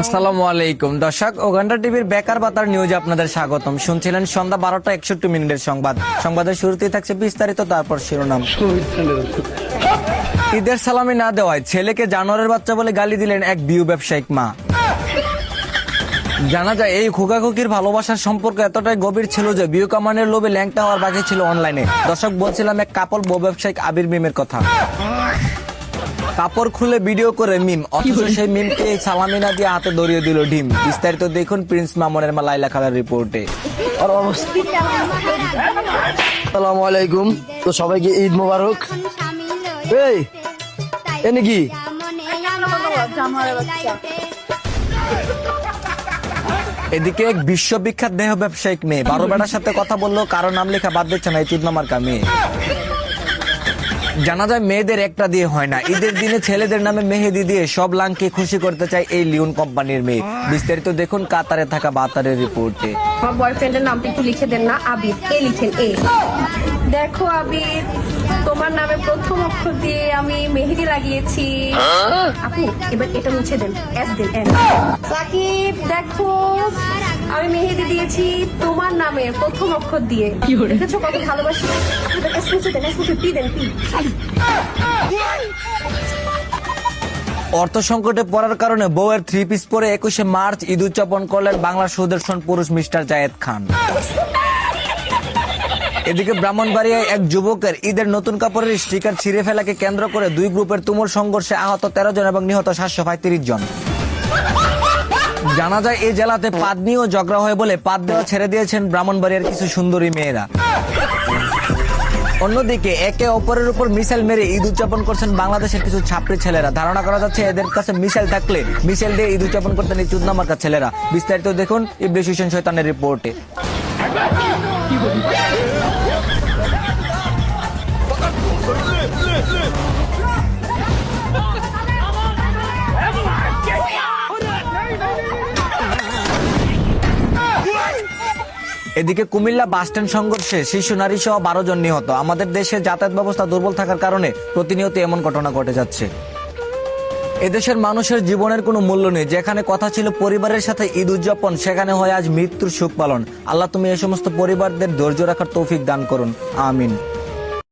আসসালামু আলাইকুম দর্শক, ওগান্ডা টিভির বেকার বাতার নিউজে আপনাদের স্বাগতম। শুনছিলেন সন্ধ্যা 12:61 সংবাদ। সংবাদের শুরুতেই থাকছে বিস্তারিত, তারপর শিরোনাম। ঈদের সালামি না দেওয়ায় ছেলেকে জানোয়ারের বাচ্চা বলে গালি দিলেন এক বিউ ব্যবসায়িক মা। জানা যায় এই খোকাখুকির ভালোবাসার সম্পর্ক এতটাই গভীর ছিল যে বিউ কামানের লোভে ল্যাংটা হওয়ার বাকি ছিল অনলাইনে। দর্শক, বলছিলাম এক কাপড় বউ ব্যবসায়িক আবির মিমের কথা। কাপড় খুলে ভিডিও করে মিম, অথচ সেই মিমকে সালামি না দিয়ে হাতে ধরিয়ে দিল ডিম। বিস্তারিত দেখুন প্রিন্স মামুনের মা লাইলা খালার রিপোর্টে। আসসালামু আলাইকুম, তো সবাইকে ঈদ মোবারক। এই এনে কি এদিকে এক বিশ্ববিখ্যাত দেহ ব্যবসায়িক মেয়ে 12 বেটার সাথে কথা বললো, কারো নাম লেখা বাদ দিচ্ছে না এই চুদনামার্কা মেয়ে। জানা যায় মেয়েদের একটা দিয়ে হয় না, ঈদের দিনে ছেলেদের নামে মেহেদি দিয়ে সব লাংকে খুশি করতে চায় এই লিওন কোম্পানির মেয়ে। বিস্তারিত দেখুন কাতারে থাকা বাতারের রিপোর্টে। আমার বয়ফ্রেন্ডের নামটা একটু লিখে দেন না, আবির। এ লিখেন, এ। দেখো আবির, তোমার নামে প্রথম অক্ষর দিয়ে আমি মেহেদি লাগিয়েছি। আপু এবার এটা মুছে দেন, এস দেন, এস। সাকিব দেখো, আমি মেহেদি দিয়েছি তোমার নামে প্রথম অক্ষর দিয়ে। দেখেছো কত ভালোবাসি। এস মুছে দেন, এস মুছে, পি দেন, পি। অর্থ সংকটে পড়ার কারণে বউয়ের 3 পিস পরে 21শে মার্চ ঈদ উদযাপন করলেন বাংলার সুদর্শন পুরুষ মিস্টার জায়েদ খান। এদিকে ব্রাহ্মণবাড়িয়ায় এক যুবকের ঈদের নতুন কাপড়ের স্টিকার ছিঁড়ে ফেলাকে কেন্দ্র করে দুই গ্রুপের তুমুল সংঘর্ষে আহত 13 জন এবং নিহত 735 জন। জানা যায় এই জেলাতে পাদ নিয়েও ঝগড়া হয় বলে পাদ দেওয়া ছেড়ে দিয়েছেন ব্রাহ্মণবাড়িয়ার কিছু সুন্দরী মেয়েরা। অন্যদিকে একে অপরের উপর মিসাইল মেরে ঈদ উদযাপন করছেন বাংলাদেশের কিছু ছাত্রী ছেলেরা। ধারণা করা যাচ্ছে এদের কাছে মিসাইল থাকলে মিসাইল দিয়ে ঈদ উদযাপন করতেন এই চুদনামার্কা ছেলেরা। বিস্তারিত দেখুন ইবলিশ হোসেন শয়তানের রিপোর্টে। এদিকে কুমিল্লা বাসস্ট্যান্ড সংঘর্ষে শিশু নারী সহ 12 জন নিহত। আমাদের দেশে যাতায়াত ব্যবস্থা দুর্বল থাকার কারণে প্রতিনিয়ত এমন ঘটনা ঘটে যাচ্ছে। এদেশের মানুষের জীবনের কোনো মূল্য নেই। যেখানে কথা ছিল পরিবারের সাথে ঈদ উদযাপন, সেখানে হয় আজ মৃত্যুর শোক পালন। আল্লাহ তুমি এই সমস্ত পরিবারদের ধৈর্য রাখার তৌফিক দান করুন, আমিন।